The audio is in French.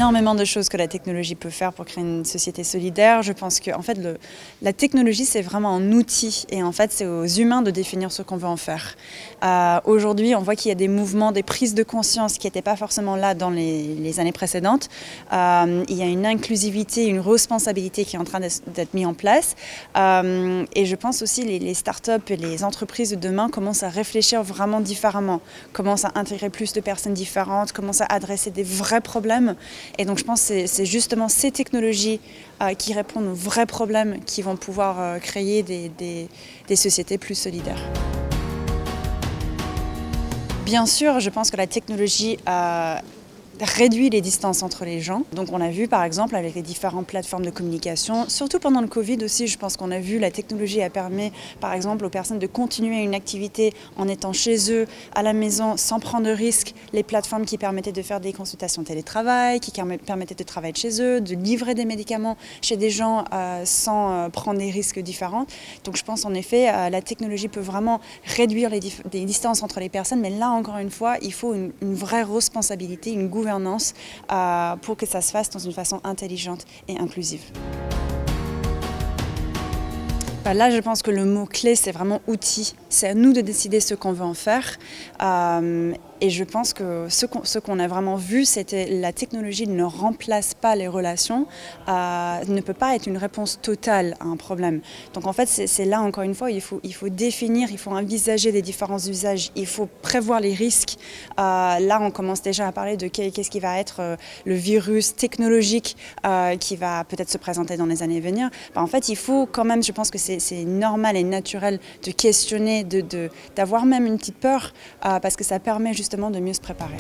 énormément de choses que la technologie peut faire pour créer une société solidaire. Je pense que en fait, la technologie, c'est vraiment un outil et en fait, c'est aux humains de définir ce qu'on veut en faire. Aujourd'hui, on voit qu'il y a des mouvements, des prises de conscience qui n'étaient pas forcément là dans les années précédentes. Il y a une inclusivité, une responsabilité qui est en train d'être mise en place. Et je pense aussi les startups et les entreprises de demain commencent à réfléchir vraiment différemment, commencent à intégrer plus de personnes différentes, commencent à adresser des vrais problèmes. Et donc je pense que c'est justement ces technologies qui répondent aux vrais problèmes qui vont pouvoir créer des sociétés plus solidaires. Bien sûr, je pense que la technologie réduit les distances entre les gens. Donc on a vu par exemple avec les différentes plateformes de communication, surtout pendant le Covid aussi, je pense qu'on a vu la technologie a permis par exemple aux personnes de continuer une activité en étant chez eux, à la maison, sans prendre de risques. Les plateformes qui permettaient de faire des consultations télétravail, qui permettaient de travailler de chez eux, de livrer des médicaments chez des gens sans prendre des risques différents. Donc je pense en effet la technologie peut vraiment réduire les distances entre les personnes, mais là encore une fois, il faut une vraie responsabilité, une gouvernance pour que ça se fasse dans une façon intelligente et inclusive. Là, je pense que le mot-clé, c'est vraiment outil. C'est à nous de décider ce qu'on veut en faire. Et je pense que ce qu'on a vraiment vu, c'était la technologie ne remplace pas les relations, ne peut pas être une réponse totale à un problème. Donc en fait, c'est là, encore une fois, il faut définir, il faut envisager les différents usages, il faut prévoir les risques. Là, on commence déjà à parler de qu'est-ce qui va être le virus technologique qui va peut-être se présenter dans les années à venir. En fait, il faut quand même, je pense que c'est normal et naturel de questionner, d'avoir même une petite peur, parce que ça permet justement de mieux se préparer.